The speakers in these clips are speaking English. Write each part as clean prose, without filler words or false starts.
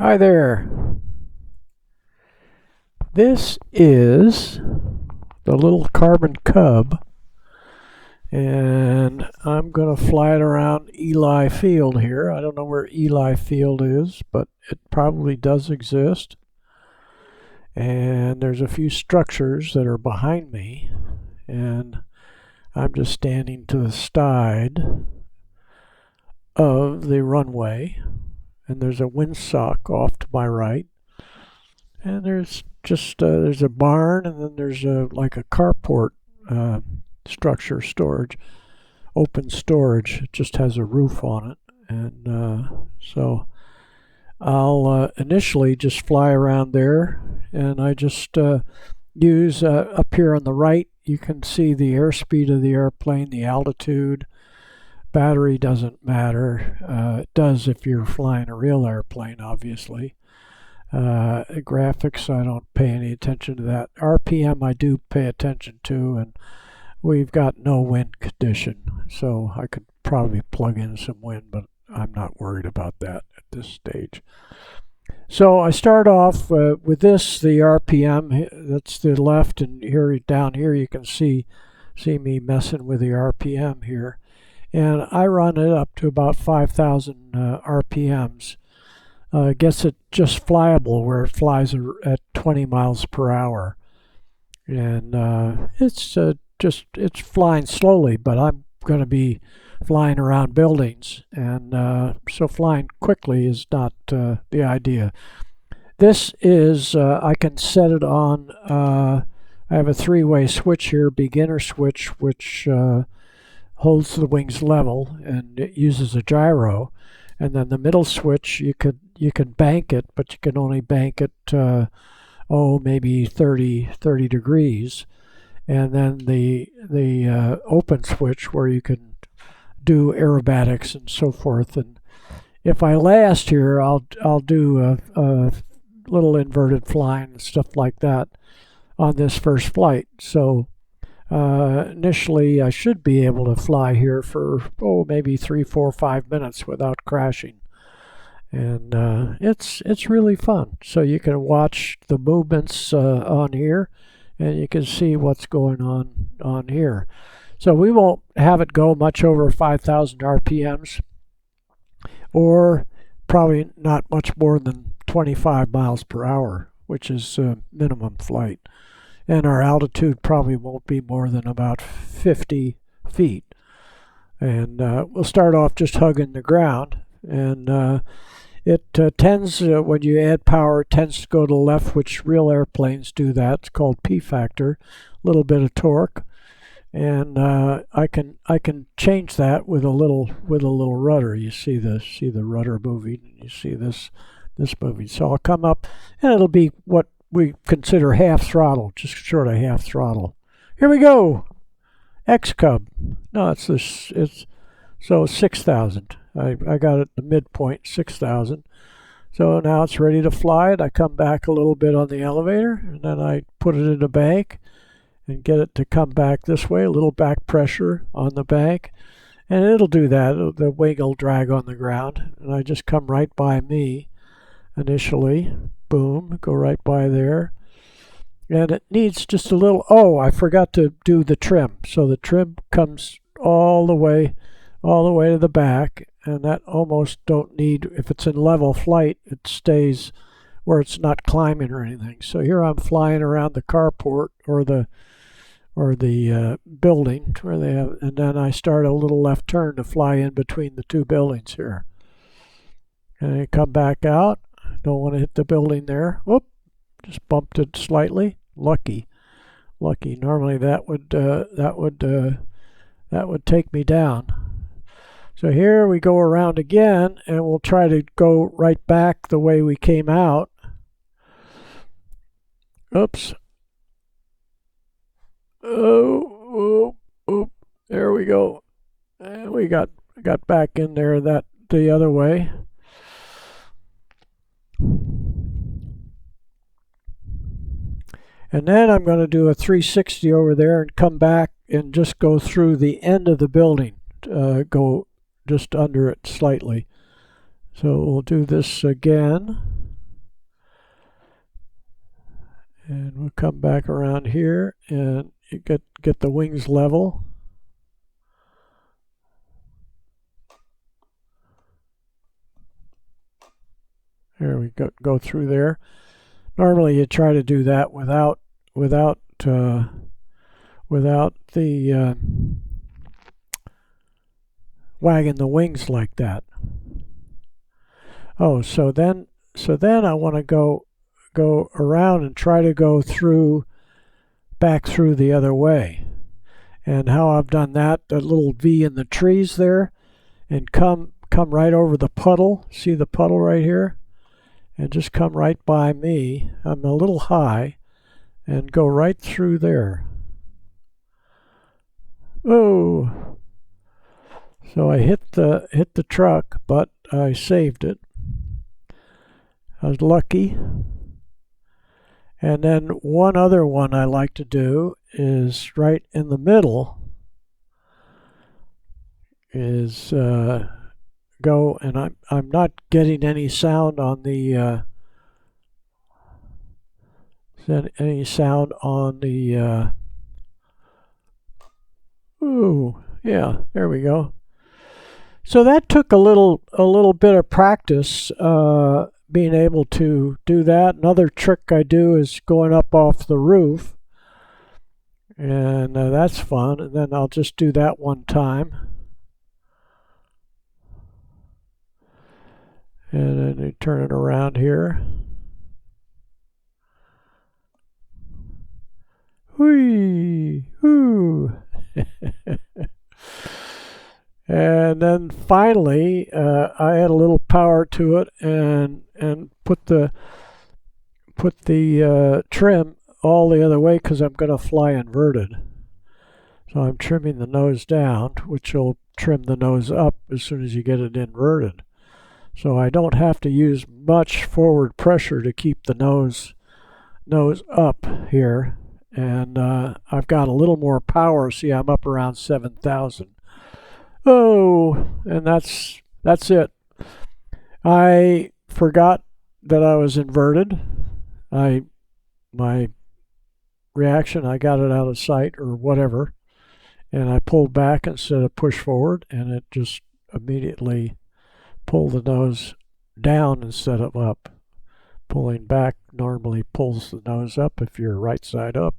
Hi there. This is the little carbon cub, and I'm going to fly it around Eli Field here. I don't know where Eli Field is, but it probably does exist. And there's a few structures that are behind me, and I'm just standing to the side of the runway, and there's a windsock off to my right, and there's there's a barn, and then there's like a carport structure, storage, open storage. It just has a roof on it, and so I'll initially just fly around there, and I just use up here on the right. You can see the airspeed of the airplane, the altitude. Battery doesn't matter. It does if you're flying a real airplane, obviously. Graphics, I don't pay any attention to that. RPM, I do pay attention to, and we've got no wind condition, so I could probably plug in some wind, but I'm not worried about that at this stage. So I start off with this, the RPM. That's the left, and here down here you can see me messing with the RPM here. And I run it up to about 5,000 RPMs. Gets it just flyable where it flies at 20 miles per hour. And it's flying slowly, but I'm going to be flying around buildings. And so flying quickly is not the idea. This is, I can set it on, I have a three-way switch here, beginner switch, which holds the wings level, and it uses a gyro. And then the middle switch, you can bank it, but you can only bank it maybe 30 degrees. And then the open switch, where you can do aerobatics and so forth. And if I last here, I'll do a little inverted flying and stuff like that on this first flight. So initially, I should be able to fly here for maybe 3, 4, 5 minutes without crashing, and it's really fun. So you can watch the movements on here, and you can see what's going on here. So we won't have it go much over 5,000 RPMs, or probably not much more than 25 miles per hour, which is minimum flight. And our altitude probably won't be more than about 50 feet. And we'll start off just hugging the ground. And it tends, when you add power, it tends to go to the left, which real airplanes do that. It's called P factor, a little bit of torque. And I can change that with a little rudder. You see the rudder moving. You see this moving. So I'll come up, and it'll be what we consider half throttle, just short of half throttle. Here we go. X Cub. No, it's 6,000. I got it at the midpoint, 6,000. So now it's ready to fly it. I come back a little bit on the elevator, and then I put it in the bank and get it to come back this way, a little back pressure on the bank. And it'll do that. The wing will drag on the ground, and I just come right by me initially. Boom, go right by there. And it needs just a little, I forgot to do the trim. So the trim comes all the way to the back, and that almost don't need, if it's in level flight, it stays where it's not climbing or anything. So here I'm flying around the carport or the building where they have, and then I start a little left turn to fly in between the two buildings here. And I come back out. Don't want to hit the building there. Whoop! Just bumped it slightly. Lucky. Normally that would take me down. So here we go around again, and we'll try to go right back the way we came out. Oops. Oh, there we go. And we got back in there the other way. And then I'm going to do a 360 over there and come back and just go through the end of the building, go just under it slightly. So we'll do this again. And we'll come back around here and you get the wings level. There we go through there. Normally you try to do that without the wagging the wings like that. Oh, so then I want to go around and try to go back through the other way. And how I've done that little V in the trees there, and come right over the puddle. See the puddle right here? And just come right by me. I'm a little high, and go right through there. Oh! So I hit the truck, but I saved it. I was lucky. And then one other one I like to do is right in the middle. Is go, and I'm not getting any sound on the ooh, yeah, there we go. So that took a little bit of practice, being able to do that. Another trick I do is going up off the roof, and that's fun. And then I'll just do that one time. And then you turn it around here. Whee! Whoo! And then finally, I add a little power to it and put the trim all the other way, because I'm going to fly inverted. So I'm trimming the nose down, which will trim the nose up as soon as you get it inverted. So I don't have to use much forward pressure to keep the nose up here. And I've got a little more power. See, I'm up around 7,000. Oh, and that's it. I forgot that I was inverted. My reaction, I got it out of sight or whatever, and I pulled back instead of push forward, and it just immediately pulled the nose down instead of up. Pulling back normally pulls the nose up if you're right side up.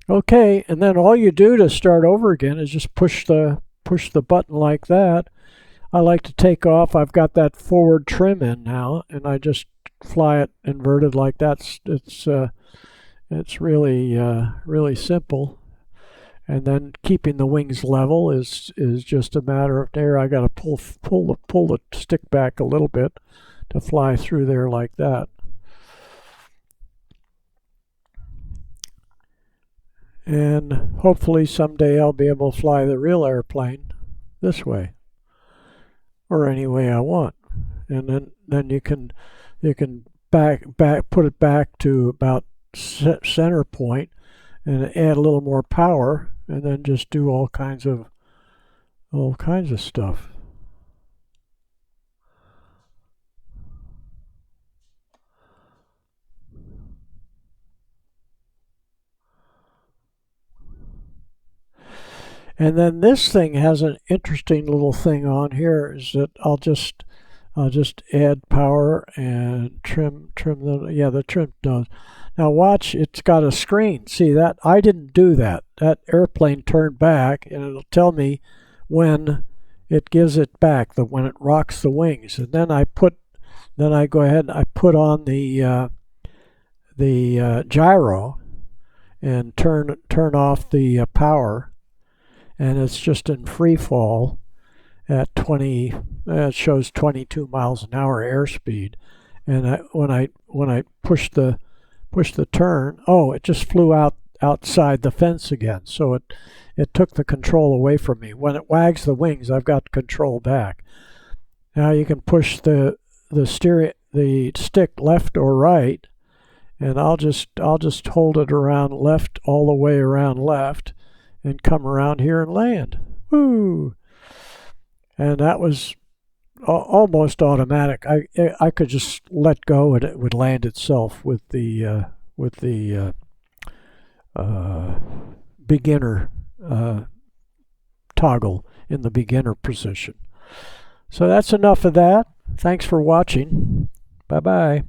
Okay, and then all you do to start over again is just push the button like that. I like to take off. I've got that forward trim in now, and I just fly it inverted like that. It's really simple. And then keeping the wings level is just a matter of there. I got to pull the stick back a little bit to fly through there like that. And hopefully someday I'll be able to fly the real airplane this way, or any way I want. And then you can put it back to about center point and add a little more power, and then just do all kinds of stuff. And then this thing has an interesting little thing on here, is that I'll just add power and trim the trim nose. Now watch, it's got a screen. See that? I didn't do that. That airplane turned back, and it'll tell me when it gives it back, when it rocks the wings. And then I go ahead and I put on the gyro and turn off the power, and it's just in free fall at 20. It shows 22 miles an hour airspeed, and when I push the turn, oh, it just flew outside the fence again. So it took the control away from me. When it wags the wings, I've got control back. Now you can push the stick left or right, and I'll just hold it around left, all the way around left, and come around here and land. Woo! And that was almost automatic. I could just let go and it would land itself with the with the beginner toggle in the beginner position. So that's enough of that. Thanks for watching. Bye-bye.